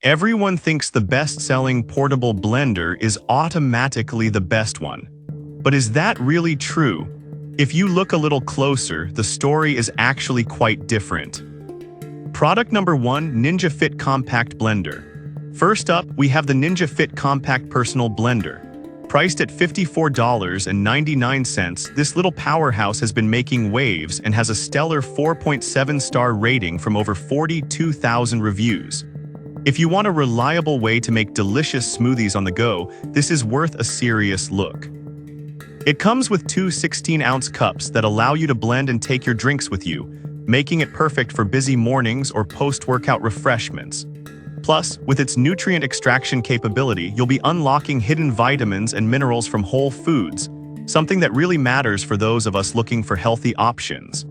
Everyone thinks the best-selling portable blender is automatically the best one. But is that really true? If you look a little closer, the story is actually quite different. Product number 1, Ninja Fit Compact Blender. First up, we have the Ninja Fit Compact Personal Blender. Priced at $54.99, this little powerhouse has been making waves and has a stellar 4.7-star rating from over 42,000 reviews. If you want a reliable way to make delicious smoothies on the go, this is worth a serious look. It comes with two 16-ounce cups that allow you to blend and take your drinks with you, making it perfect for busy mornings or post-workout refreshments. Plus, with its nutrient extraction capability, you'll be unlocking hidden vitamins and minerals from whole foods, something that really matters for those of us looking for healthy options.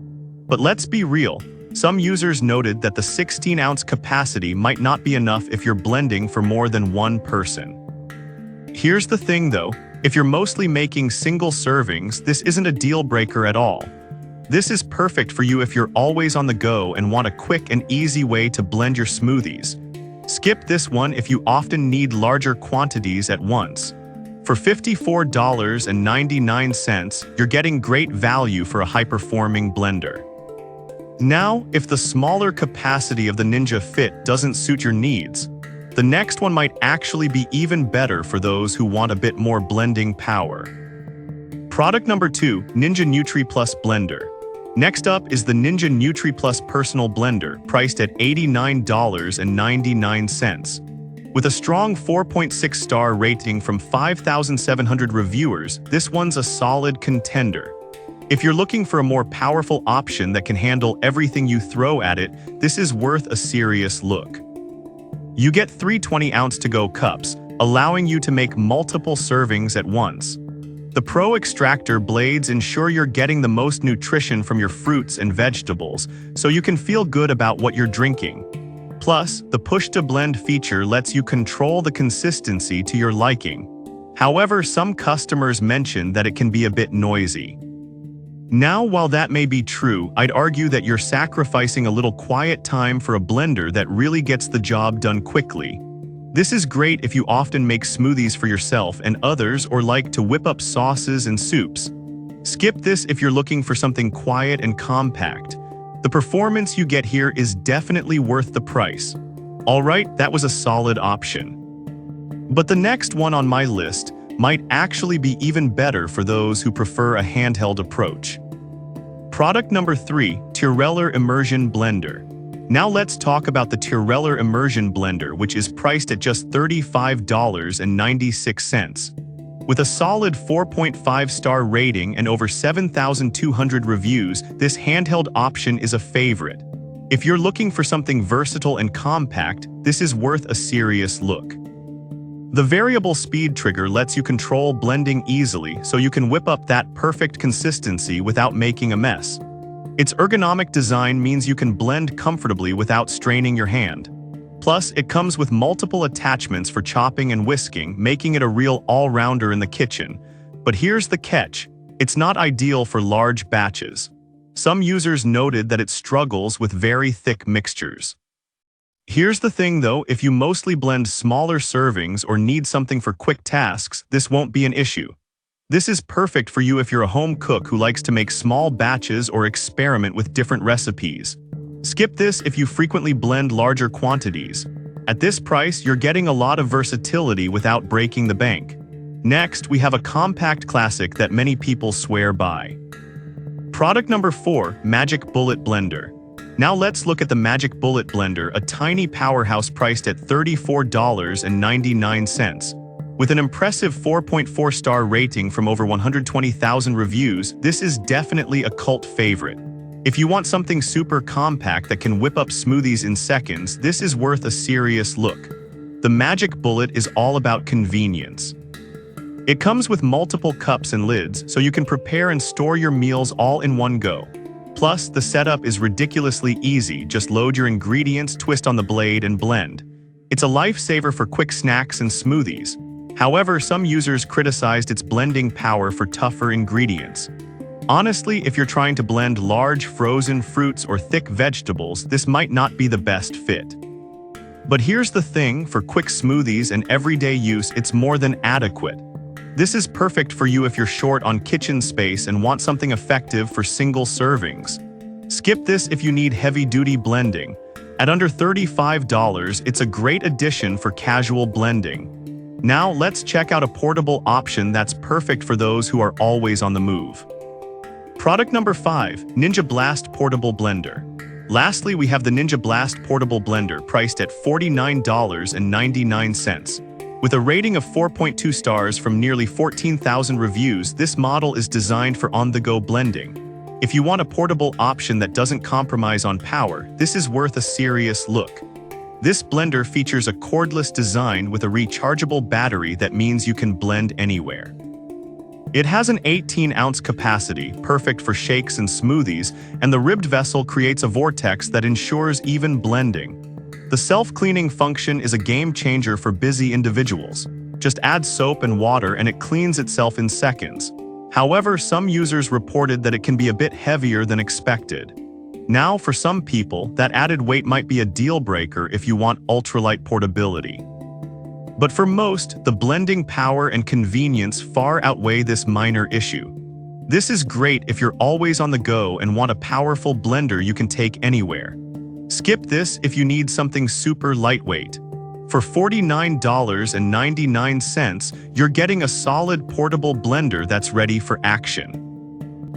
But let's be real. Some users noted that the 16-ounce capacity might not be enough if you're blending for more than one person. Here's the thing though, if you're mostly making single servings, this isn't a deal breaker at all. This is perfect for you if you're always on the go and want a quick and easy way to blend your smoothies. Skip this one if you often need larger quantities at once. For $54.99, you're getting great value for a high-performing blender. Now, if the smaller capacity of the Ninja Fit doesn't suit your needs, the next one might actually be even better for those who want a bit more blending power. Product number 2, Ninja Nutri Plus Blender. Next up is the Ninja Nutri Plus Personal Blender, priced at $89.99. With a strong 4.6-star rating from 5,700 reviewers, this one's a solid contender. If you're looking for a more powerful option that can handle everything you throw at it, this is worth a serious look. You get 3 20-ounce to-go cups, allowing you to make multiple servings at once. The Pro Extractor blades ensure you're getting the most nutrition from your fruits and vegetables, so you can feel good about what you're drinking. Plus, the push-to-blend feature lets you control the consistency to your liking. However, some customers mention that it can be a bit noisy. Now, while that may be true, I'd argue that you're sacrificing a little quiet time for a blender that really gets the job done quickly. This is great if you often make smoothies for yourself and others or like to whip up sauces and soups. Skip this if you're looking for something quiet and compact. The performance you get here is definitely worth the price. Alright, that was a solid option. But the next one on my list might actually be even better for those who prefer a handheld approach. Product number 3, Tireller Immersion Blender. Now let's talk about the Tireller Immersion Blender, which is priced at just $35.96. With a solid 4.5-star rating and over 7,200 reviews, this handheld option is a favorite. If you're looking for something versatile and compact, this is worth a serious look. The variable speed trigger lets you control blending easily, so you can whip up that perfect consistency without making a mess. Its ergonomic design means you can blend comfortably without straining your hand. Plus, it comes with multiple attachments for chopping and whisking, making it a real all-rounder in the kitchen. But here's the catch: it's not ideal for large batches. Some users noted that it struggles with very thick mixtures. Here's the thing though, if you mostly blend smaller servings or need something for quick tasks, this won't be an issue. This is perfect for you if you're a home cook who likes to make small batches or experiment with different recipes. Skip this if you frequently blend larger quantities. At this price, you're getting a lot of versatility without breaking the bank. Next, we have a compact classic that many people swear by. Product number 4, Magic Bullet Blender. Now let's look at the Magic Bullet Blender, a tiny powerhouse priced at $34.99. With an impressive 4.4-star rating from over 120,000 reviews, this is definitely a cult favorite. If you want something super compact that can whip up smoothies in seconds, this is worth a serious look. The Magic Bullet is all about convenience. It comes with multiple cups and lids, so you can prepare and store your meals all in one go. Plus, the setup is ridiculously easy. Just load your ingredients, twist on the blade, and blend. It's a lifesaver for quick snacks and smoothies. However, some users criticized its blending power for tougher ingredients. Honestly, if you're trying to blend large frozen fruits or thick vegetables, this might not be the best fit. But here's the thing, for quick smoothies and everyday use, it's more than adequate. This is perfect for you if you're short on kitchen space and want something effective for single servings. Skip this if you need heavy-duty blending. At under $35, it's a great addition for casual blending. Now let's check out a portable option that's perfect for those who are always on the move. Product number 5, Ninja Blast Portable Blender. Lastly, we have the Ninja Blast Portable Blender, priced at $49.99. With a rating of 4.2 stars from nearly 14,000 reviews, this model is designed for on-the-go blending. If you want a portable option that doesn't compromise on power, this is worth a serious look. This blender features a cordless design with a rechargeable battery that means you can blend anywhere. It has an 18-ounce capacity, perfect for shakes and smoothies, and the ribbed vessel creates a vortex that ensures even blending. The self-cleaning function is a game-changer for busy individuals. Just add soap and water and it cleans itself in seconds. However, some users reported that it can be a bit heavier than expected. Now, for some people, that added weight might be a deal-breaker if you want ultralight portability. But for most, the blending power and convenience far outweigh this minor issue. This is great if you're always on the go and want a powerful blender you can take anywhere. Skip this if you need something super lightweight. For $49.99, you're getting a solid portable blender that's ready for action.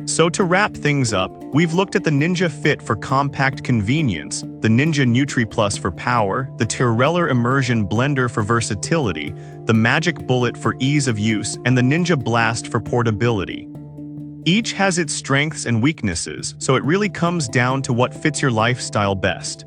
So to wrap things up, we've looked at the Ninja Fit for compact convenience, the Ninja Nutri Plus for power, the Tyreller Immersion Blender for versatility, the Magic Bullet for ease of use, and the Ninja Blast for portability. Each has its strengths and weaknesses, so it really comes down to what fits your lifestyle best.